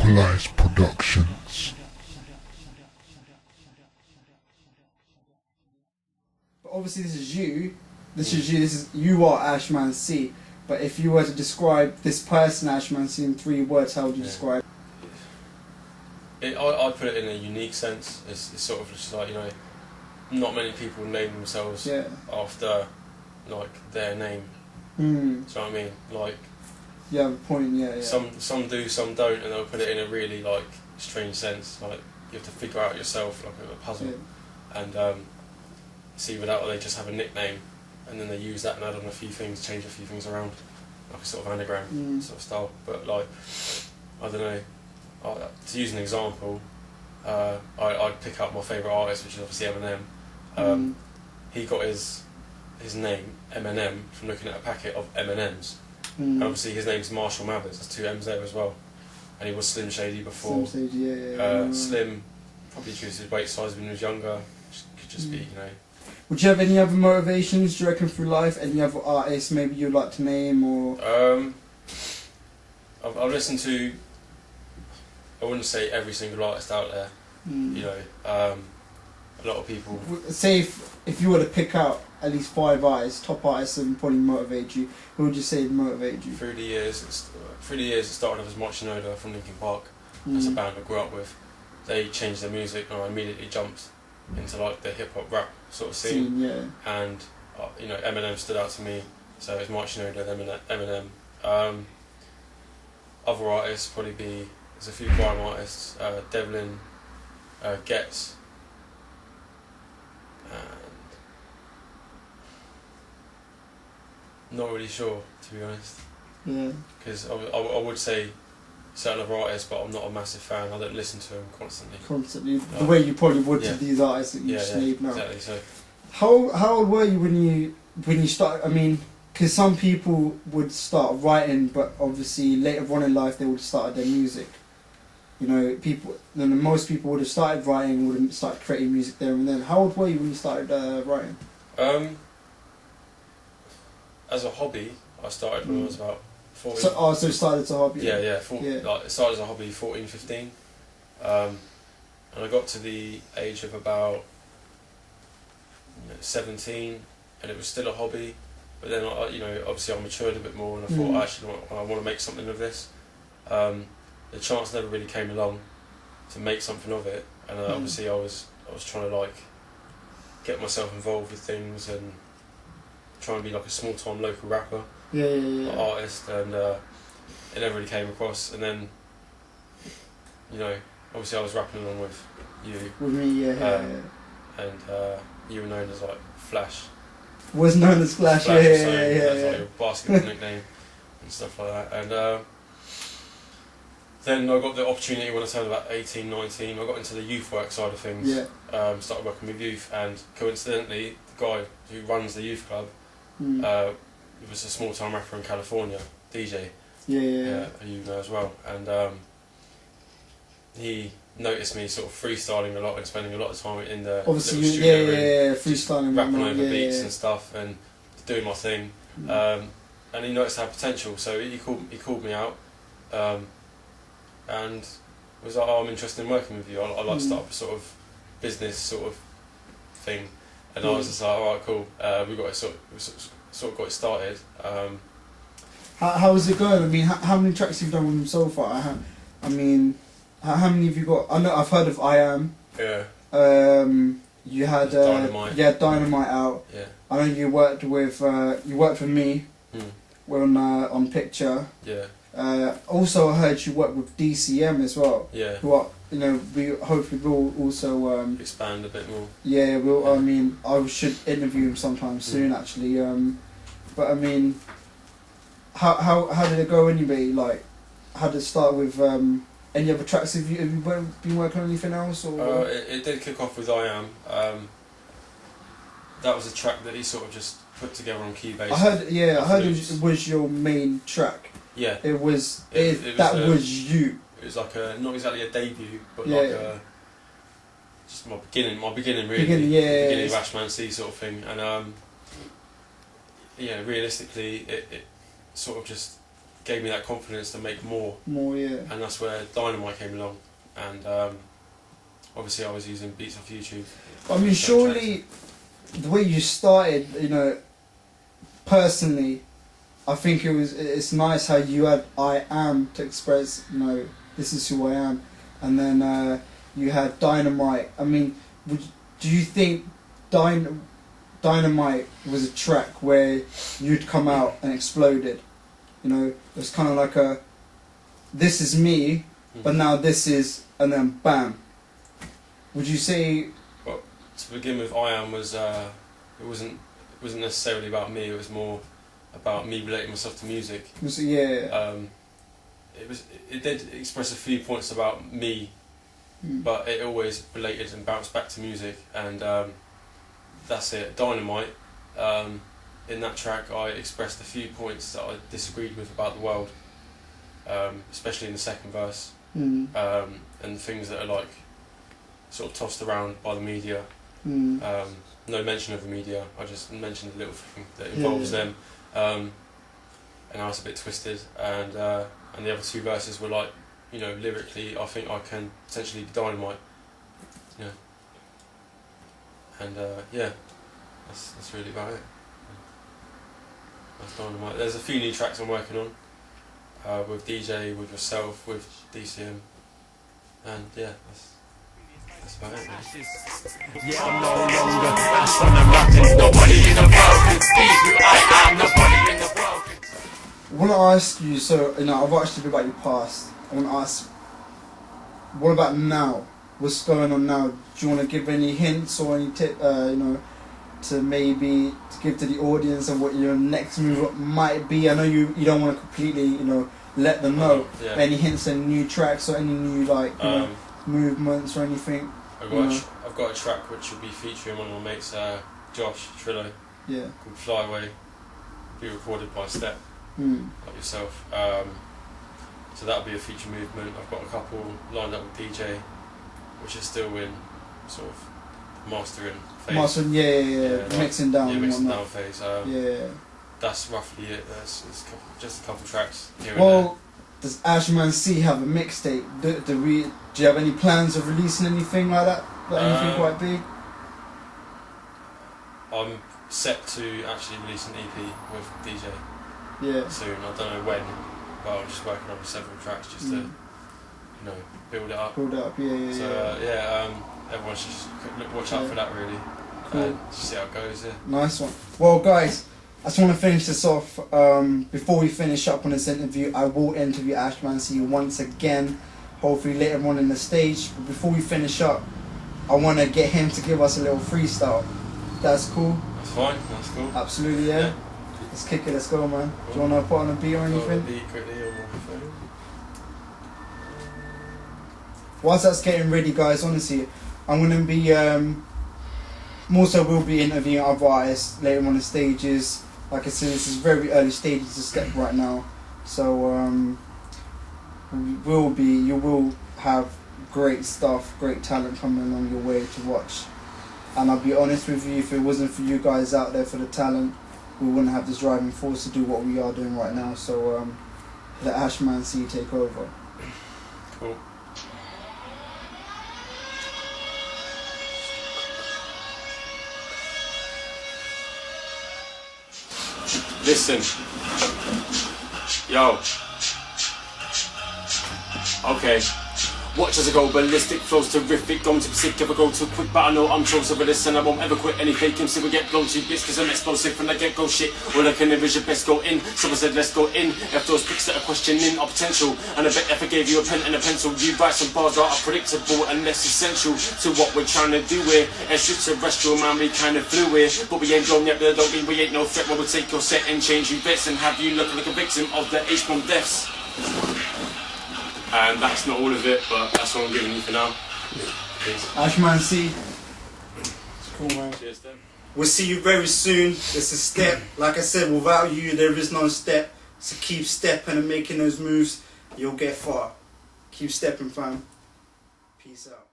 Localized Productions. But obviously this is you. You are Ashman C. But if you were to describe this person, Ashman C, in 3 words, how would you describe I'd put it in a unique sense. It's sort of just like, not many people name themselves after, like, their name. Do you know what I mean? Like, yeah, point, yeah. Some do, some don't, and they'll put it in a really, like, strange sense. Like, you have to figure out yourself, like a puzzle. Yeah. And it's either that or they just have a nickname, and then they use that and add on a few things, change a few things around, like a sort of anagram sort of style. But, like, I don't know. To use an example, I'd pick out my favourite artist, which is obviously Eminem. He got his name, Eminem, from looking at a packet of M&Ms. And obviously his name's Marshall Mathers, there's 2 M's there as well. And he was Slim Shady before. Slim Shady, Slim, probably due to his weight size when he was younger, could just be, Would you have any other motivations, do you reckon, through life? Any other artists maybe you'd like to name, or...? I've listened to, I wouldn't say every single artist out there, a lot of people... Say if you were to pick out at least 5 artists, top artists that would probably motivate you, who would you say motivate you? Through the years, it started off as Marchinoda from Linkin Park. That's a band I grew up with. They changed their music and I immediately jumped into like the hip-hop rap sort of scene. And Eminem stood out to me, so it was Marchinoda, then Eminem. Other artists probably be, there's a few grime artists, Devlin, Getz, and not really sure, to be honest. Because I would say certain other artists, but I'm not a massive fan. I don't listen to them constantly. The way you probably would to these artists that you just named now. Exactly. So, how old were you when you started? I mean, because some people would start writing, but obviously later on in life they would have started their music. Most people would have started writing, would have started creating music there and then. How old were you when you started writing? As a hobby, I started when I was about 14. So it started as a hobby? Yeah. Like, it started as a hobby 14, 15. And I got to the age of about 17, and it was still a hobby. But then, obviously I matured a bit more, and I thought, actually, I want to make something of this. The chance never really came along to make something of it, and obviously I was trying to like get myself involved with things and try and be like a small time local rapper, artist, and it never really came across. And then obviously I was rapping along with you. With me, and you were known as like Flash. Was known as Flash, That's like your basketball nickname and stuff like that. And then I got the opportunity when I turned about 18, 19, I got into the youth work side of things, started working with youth, and coincidentally the guy who runs the youth club was a small time rapper in California, DJ, who you know as well, and he noticed me sort of freestyling a lot and spending a lot of time in the studio freestyling, rapping over beats and stuff and doing my thing, and he noticed I had potential, so he called me out. And was like, I'm interested in working with you. I'd like to start up a sort of business sort of thing. And I was just like, alright, cool. We got it sort of got it started. How's it going? I mean, how many tracks have you done with him so far? How many have you got? I know I've heard of I Am. Yeah. You had Dynamite. Dynamite out. Yeah. I know you worked with me. We're on Picture. Yeah. Also, I heard you work with DCM as well. Yeah. Who we hopefully will also expand a bit more. Yeah, we'll. Yeah. I mean, I should interview him sometime soon, actually. But I mean, how did it go anyway? Like, how did it start with any other tracks? Have you been working on anything else? Or it did kick off with I Am. That was a track that he sort of just put together on Keybase. I heard it was your main track. Yeah. It was was you. It was like not exactly a debut, but like just my beginning really. Beginning of Ashman C sort of thing. And realistically it sort of just gave me that confidence to make more. More, yeah. And that's where Dynamite came along. And obviously I was using beats off YouTube. I mean, surely the way you started, you know, personally, I think it's nice how you had I Am to express, you know, this is who I am. And then you had Dynamite. I mean, do you think Dynamite was a track where you'd come out and exploded? You know, it's kind of like a, this is me, but now this is, and then bam. Would you say? Well, to begin with, I Am was it wasn't necessarily about me. It was more about me relating myself to music. Yeah. It did express a few points about me, but it always related and bounced back to music, and that's it. Dynamite. In that track, I expressed a few points that I disagreed with about the world, especially in the second verse, and things that are like sort of tossed around by the media. No mention of the media. I just mentioned a little thing that involves them, and I was a bit twisted. And the other two verses were like, you know, lyrically, I think I can potentially be Dynamite. Yeah. And yeah, that's really about it. That's Dynamite. There's a few new tracks I'm working on with DJ, with yourself, with DCM, and yeah, that's about it. Really. Yeah, I'm no longer ashman, I'm rapping. Nobody in the world can speak who I am. Nobody in the world can. I want to ask you. So, you know, I've asked you about your past. I want to ask, what about now? What's going on now? Do you want to give any hints or any tip? You know, to maybe to give to the audience of what your next move might be. I know you don't want to completely, you know, let them know. Yeah. Any hints, any new tracks or any new like you know, movements or anything. I've got a track which will be featuring one of my mates, Josh Trillo. Yeah. Called Fly Away. Be recorded by s.t.e.p, like yourself. So that'll be a feature movement. I've got a couple lined up with DJ, which is still in sort of mastering phase. Mastering, yeah. Mixing down. Yeah, mixing and down phase. Yeah. That's roughly it. It's just a couple tracks here well, and there. Does Ashman C have a mixtape? Do you have any plans of releasing anything like that? Like anything quite big? I'm set to actually release an EP with DJ. Yeah. Soon. I don't know when, but I'm just working on several tracks just to, you know, build it up. Build it up, yeah. So everyone should just watch out for that really. Cool. Just see how it goes. Yeah. Nice one. Well, guys, I just want to finish this off. Before we finish up on this interview, I will interview Ashman C once again, hopefully later on in the stage. But before we finish up, I want to get him to give us a little freestyle. That's cool? That's fine. That's cool. Absolutely, yeah. Let's kick it. Let's go, man. Cool. Do you want to put on a beat or anything? Beat quickly on my phone. Whilst that's getting ready, guys, honestly, I'm going to be more so we'll be interviewing other artists later on the stages. Like I said, this is very early stages of s.t.e.p right now, so you will have great stuff, great talent coming along your way to watch. And I'll be honest with you, if it wasn't for you guys out there for the talent, we wouldn't have this driving force to do what we are doing right now. So let Ashman C take over. Cool. Listen, yo, okay. Watch as I go ballistic, flows terrific, going to be sick if I go too quick, but I know I'm chosen for this and I won't ever quit any fake MC will get blown to bits cause I'm explosive from the get-go shit. All I can never is your best go in, so I said let's go in. If those picks that are questioning our potential, and I bet if I gave you a pen and a pencil, you'd write some bars that are predictable and less essential to what we're trying to do here. Extraterrestrial man, we kinda flew here, but we ain't blown yet, but I don't mean we ain't no threat. When we take your set and change you bets and have you look like a victim of the ashman deaths. And that's not all of it, but that's all I'm giving you for now. Peace. Ashman C. It's cool, man. Cheers, then. We'll see you very soon. This is s.t.e.p. Like I said, without you, there is no s.t.e.p. So keep stepping and making those moves. You'll get far. Keep stepping, fam. Peace out.